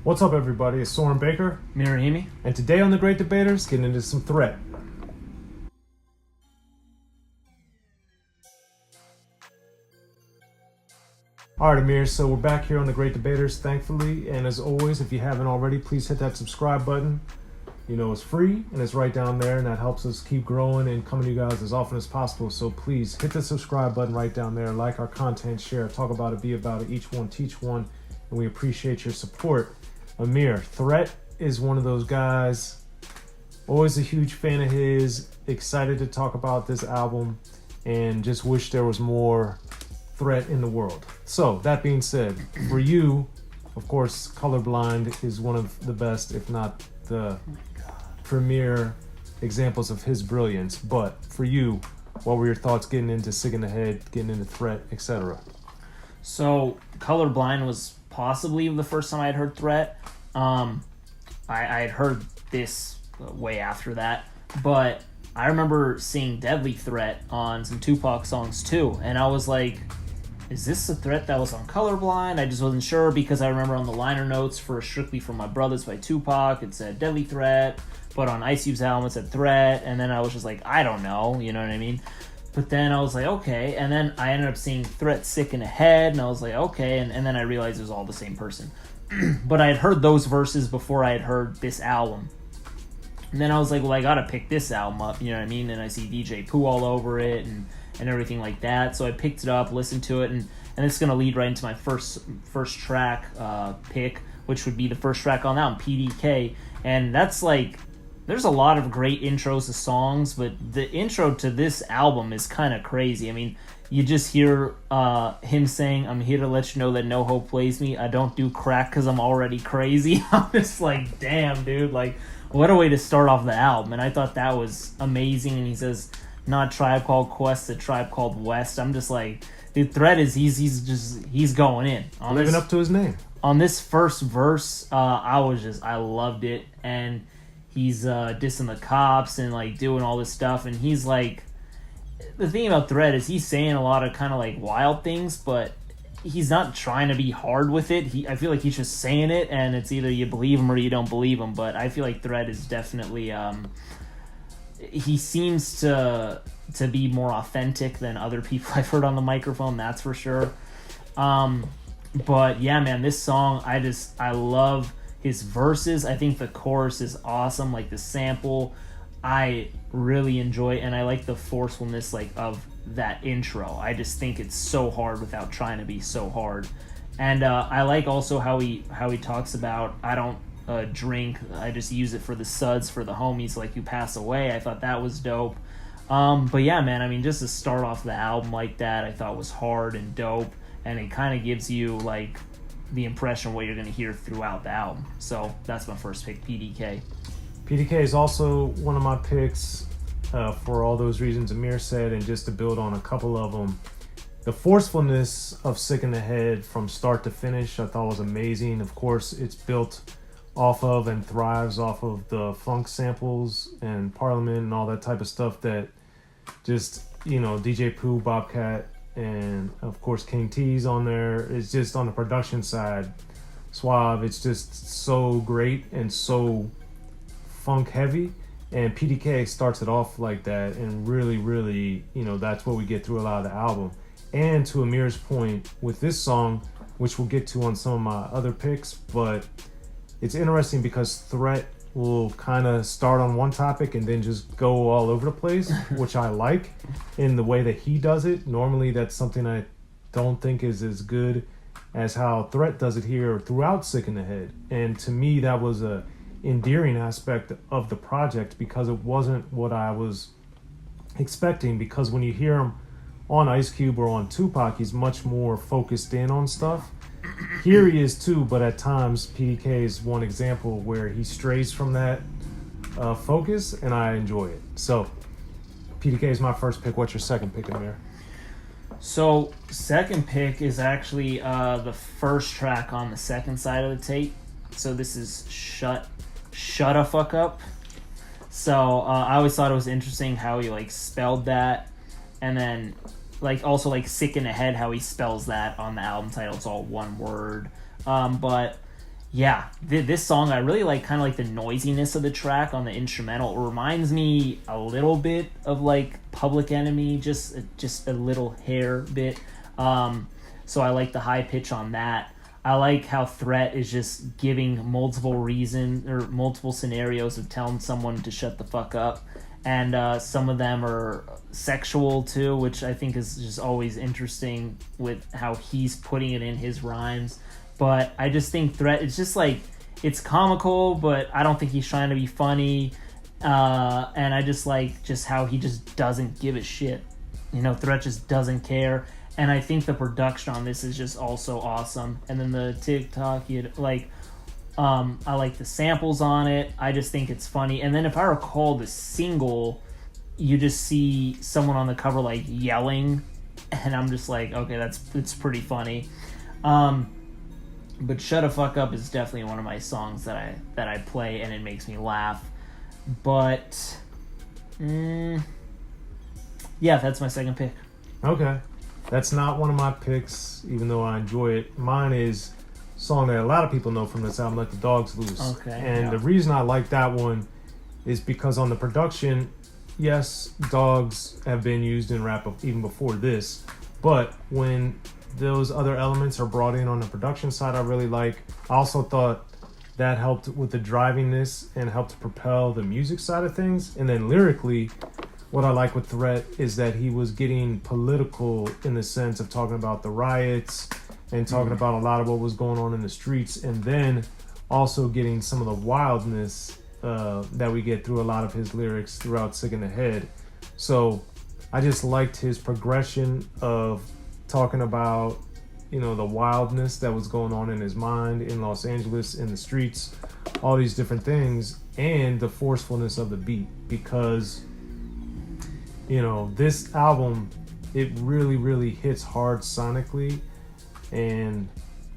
What's up, everybody? It's Soren Baker. Amir, Rahimi. And today on The Great Debaters, getting into some Threat. Alright, Amir, so we're back here on The Great Debaters, thankfully. And as always, if you haven't already, please hit that subscribe button. You know, it's free, and it's right down there, and that helps us keep growing and coming to you guys as often as possible. So please hit the subscribe button right down there. Like our content, share, talk about it, be about it, each one, teach one. And we appreciate your support. Amir, Threat is one of those guys, always a huge fan of his, excited to talk about this album, and just wish there was more Threat in the world. So, that being said, for you, of course, Colorblind is one of the best, if not the premier examples of his brilliance. But for you, what were your thoughts getting into Sickinnahead, getting into Threat, etc.? So, Colorblind was possibly the first time I had heard Threat. I had heard this way after that, but I remember seeing Deadly Threat on some Tupac songs too, and I was like, is this the Threat that was on Colorblind? I just wasn't sure, because I remember on the liner notes for Strictly for My Brothers by Tupac, it said Deadly Threat, but on Ice Cube's album it said Threat, and then I was just like, I don't know, you know what I mean? But then I was like, okay, and then I ended up seeing Threat Sickinnahead, and I was like, okay, and then I realized it was all the same person. But I had heard those verses before I had heard this album. And then I was like, well, I gotta pick this album up, you know what I mean? And I see DJ Pooh all over it, and everything like that. So I picked it up, listened to it, and it's gonna lead right into my first track pick, which would be the first track on that one, PDK. And that's like, there's a lot of great intros to songs, but the intro to this album is kind of crazy. I mean, you just hear him saying, I'm here to let you know that no hope plays me. I don't do crack because I'm already crazy. I'm just like, damn, dude. Like, what a way to start off the album. And I thought that was amazing. And he says, not Tribe Called Quest, a Tribe Called West. I'm just like, dude, Threat is, he's going in. Living up to his name. On this first verse, I loved it. And he's dissing the cops and like doing all this stuff, and he's like, the thing about Threat is he's saying a lot of kind of like wild things, but he's not trying to be hard with it. I feel like he's just saying it, and it's either you believe him or you don't believe him. But I feel like Threat is definitely he seems to be more authentic than other people I've heard on the microphone, that's for sure. But yeah, man, this song, I love his verses. I think the chorus is awesome, like the sample I really enjoy, and I like the forcefulness like of that intro. I just think it's so hard without trying to be so hard. And I like also how he talks about, I don't drink, I just use it for the suds, for the homies like who pass away. I thought that was dope. But yeah, man, I mean, just to start off the album like that, I thought was hard and dope, and it kind of gives you like the impression of what you're going to hear throughout the album. So that's my first pick, PDK. PDK is also one of my picks for all those reasons Amir said, and just to build on a couple of them. The forcefulness of Sickinnahead from start to finish I thought was amazing. Of course, it's built off of and thrives off of the funk samples and Parliament and all that type of stuff that just, you know, DJ Pooh, Bobcat, and of course King T's on there. It's just on the production side, Suave, it's just so great and so funk heavy, and PDK starts it off like that, and really, you know, that's what we get through a lot of the album. And to Amir's point with this song, which we'll get to on some of my other picks, but it's interesting because Threat will kind of start on one topic and then just go all over the place, which I like in the way that he does it. Normally that's something I don't think is as good as how Threat does it here throughout Sickinnahead. And to me, that was a endearing aspect of the project, because it wasn't what I was expecting. Because when you hear him on Ice Cube or on Tupac, he's much more focused in on stuff. Here he is too, but at times PDK is one example where he strays from that focus, and I enjoy it. So PDK is my first pick. What's your second pick, Amir? So second pick is actually the first track on the second side of the tape. So this is Shut a Fuck Up. So I always thought it was interesting how he like spelled that, and then like also like Sickinnahead, how he spells that on the album title. It's all one word. But yeah, this song I really like, kind of like the noisiness of the track on the instrumental. It reminds me a little bit of like Public Enemy, just a little hair bit. So I like the high pitch on that. I like how Threat is just giving multiple reasons or multiple scenarios of telling someone to shut the fuck up. And some of them are sexual too, which I think is just always interesting with how he's putting it in his rhymes. But I just think Threat, it's just like, it's comical, but I don't think he's trying to be funny. And I just like just how he just doesn't give a shit. Threat just doesn't care. And I think the production on this is just also awesome. And then the TikTok, I like the samples on it. I just think it's funny. And then if I recall the single, you just see someone on the cover like yelling, and I'm just like, okay, it's pretty funny. But Shut a Fuck Up is definitely one of my songs that I play, and it makes me laugh. But yeah, that's my second pick. Okay. That's not one of my picks, even though I enjoy it. Mine is a song that a lot of people know from this album, Let the Dogs Loose. Okay. And the reason I like that one is because on the production, yes, dogs have been used in rap even before this, but when those other elements are brought in on the production side, I really like. I also thought that helped with the drivingness and helped to propel the music side of things. And then lyrically, what I like with Threat is that he was getting political in the sense of talking about the riots and talking about a lot of what was going on in the streets, and then also getting some of the wildness that we get through a lot of his lyrics throughout Sickinnahead. So I just liked his progression of talking about, the wildness that was going on in his mind in Los Angeles, in the streets, all these different things, and the forcefulness of the beat, because this album, it really, really hits hard sonically, and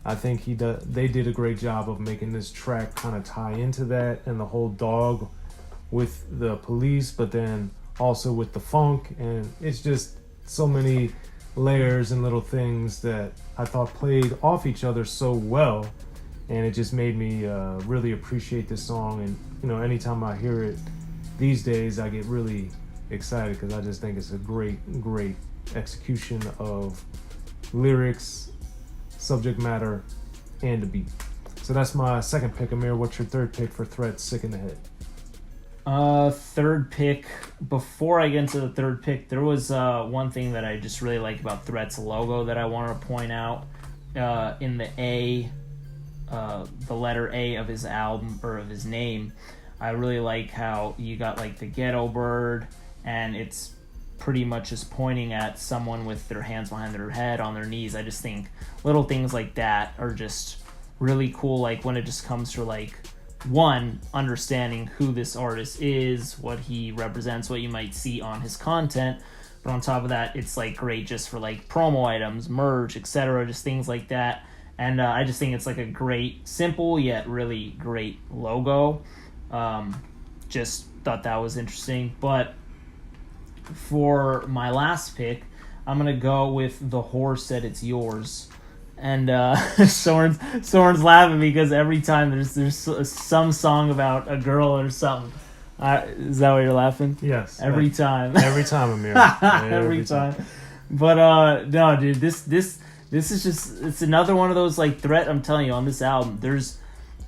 I think they did a great job of making this track kind of tie into that, and the whole dog with the police, but then also with the funk, and it's just so many layers and little things that I thought played off each other so well, and it just made me really appreciate this song. And anytime I hear it these days, I get really excited because I just think it's a great execution of lyrics, subject matter, and the beat. So that's my second pick. Amir, what's your third pick for Threat, Sickinnahead? Third pick. Before I get into the third pick, there was one thing that I just really like about Threat's logo that I want to point out. In the A, the letter A of his album, or of his name, I really like how you got like the ghetto bird, and it's pretty much just pointing at someone with their hands behind their head on their knees. I just think little things like that are just really cool, like when it just comes to like, one, understanding who this artist is, what he represents, what you might see on his content, but on top of that, it's like great just for like promo items, merch, etc., just things like that. And I just think it's like a great, simple yet really great logo. Just thought that was interesting. But for my last pick, I'm gonna go with The Whore Said It's Yours. And Soren's laughing because every time there's some song about a girl or something. Is that why you're laughing? Yes. Every time. Every time, Amir. Every time. But no, dude, this is just, it's another one of those like Threat. I'm telling you, on this album, there's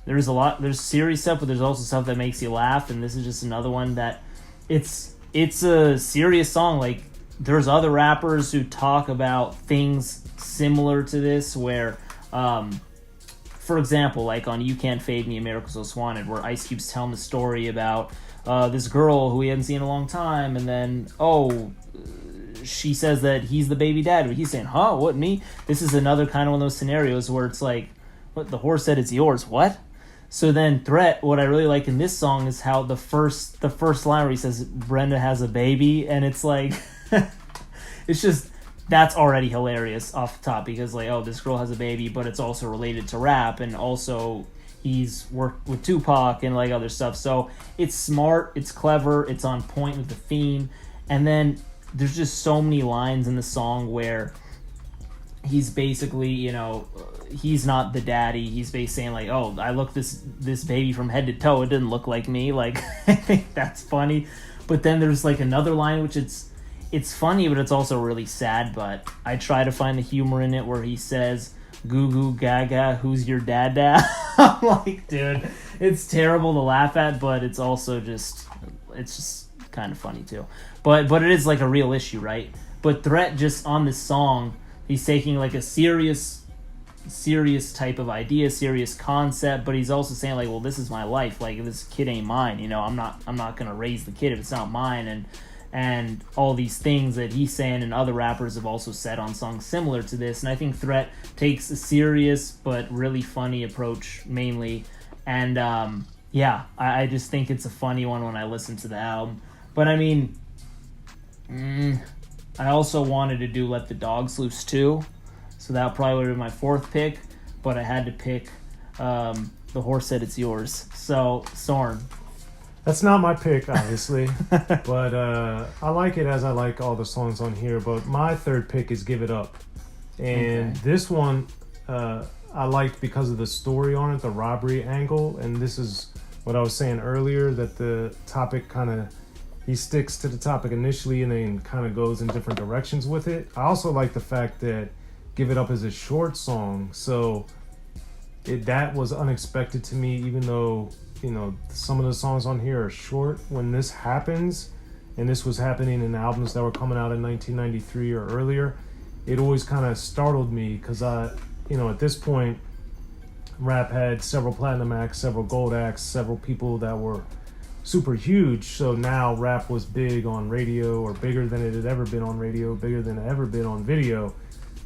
there's serious stuff, but there's also stuff that makes you laugh, and this is just another one that it's a serious song. Like, there's other rappers who talk about things similar to this where, for example, like on You Can't Fade Me, America's Most Wanted, where Ice Cube's telling the story about this girl who he hadn't seen in a long time, and then, she says that he's the baby dad, but he's saying, huh, what, me? This is another kind of one of those scenarios where it's like, what, the whore said it's yours, what? So then Threat, what I really like in this song is how the first line where he says Brenda has a baby, and it's like it's just, that's already hilarious off the top, because like, oh, this girl has a baby, but it's also related to rap, and also he's worked with Tupac and like other stuff. So it's smart, it's clever, it's on point with the theme. And then there's just so many lines in the song where he's basically, he's not the daddy. He's basically saying like, oh, I looked this baby from head to toe. It didn't look like me. Like, I think that's funny. But then there's like another line which it's funny, but it's also really sad. But I try to find the humor in it where he says, "Goo goo gaga, who's your dada?" I'm like, dude, it's terrible to laugh at, but it's also just kind of funny too. But it is like a real issue, right? But Threat just on this song, he's taking like a serious type of idea, serious concept, but he's also saying like, well, this is my life. Like, this kid ain't mine. You know, I'm not gonna raise the kid if it's not mine. And all these things that he's saying and other rappers have also said on songs similar to this. And I think Threat takes a serious but really funny approach mainly. And I just think it's a funny one when I listen to the album. But I mean, I also wanted to do Let the Dogs Loose too. So that probably would have been my fourth pick. But I had to pick The Horse Said It's Yours. So, Soren. That's not my pick, obviously, but I like it as I like all the songs on here. But my third pick is Give It Up. And this one I liked because of the story on it, the robbery angle. And this is what I was saying earlier, that the topic he sticks to the topic initially and then kind of goes in different directions with it. I also like the fact that Give It Up is a short song. So that was unexpected to me, even though, you know, some of the songs on here are short. When this happens, and this was happening in albums that were coming out in 1993 or earlier, it always kind of startled me because at this point, rap had several platinum acts, several gold acts, several people that were super huge. So now rap was big on radio, or bigger than it had ever been on radio, bigger than it had ever been on video.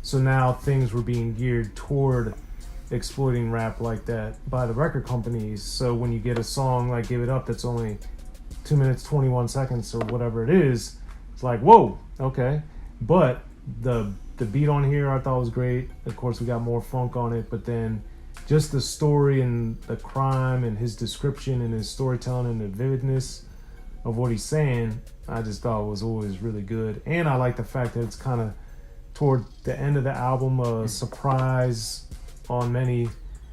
So now things were being geared toward exploiting rap like that by the record companies. So when you get a song like Give It Up that's only 2 minutes 21 seconds or whatever it is, it's like, whoa, okay. But the beat on here I thought was great. Of course, we got more funk on it, but then just the story and the crime and his description and his storytelling and the vividness of what he's saying, I just thought was always really good. And I like the fact that it's kind of toward the end of the album, a surprise on many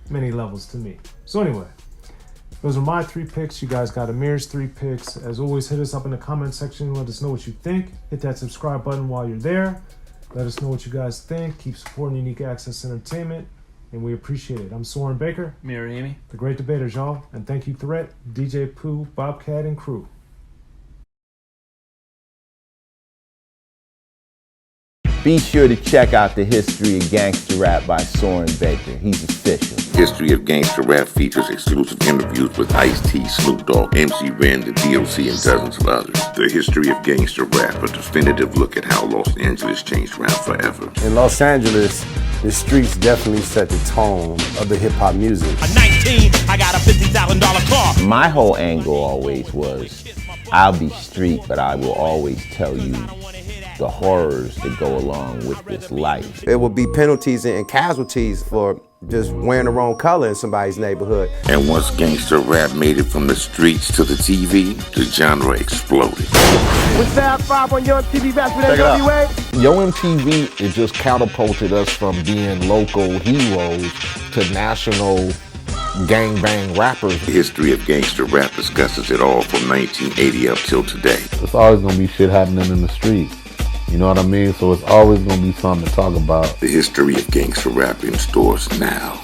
levels to me. So anyway, those are my three picks. You guys got Amir's three picks. As always, hit us up in the comment section. Let us know what you think. Hit that subscribe button while you're there. Let us know what you guys think. Keep supporting Unique Access Entertainment, and we appreciate it. I'm Soren Baker. Amir, Rahimi. The Great Debaters, y'all. And thank you, Threat, DJ Pooh, Bobcat, and crew. Be sure to check out the History of Gangster Rap by Soren Baker. He's official. History of Gangster Rap features exclusive interviews with Ice-T, Snoop Dogg, MC Ren, the D.O.C, and dozens of others. The History of Gangster Rap, a definitive look at how Los Angeles changed rap forever. In Los Angeles, the streets definitely set the tone of the hip-hop music. At 19, I got a $50,000 car. My whole angle always was, I'll be street, but I will always tell you the horrors that go along with this life. There will be penalties and casualties for just wearing the wrong color in somebody's neighborhood. And once gangster rap made it from the streets to the TV, the genre exploded. With Fab 5 on Young TV back with NWA. Yo MTV, it just catapulted us from being local heroes to national gangbang rappers. The History of Gangster Rap discusses it all from 1980 up till today. It's always gonna be shit happening in the streets. You know what I mean? So it's always gonna be something to talk about. The History of Gangster Rap in stores now.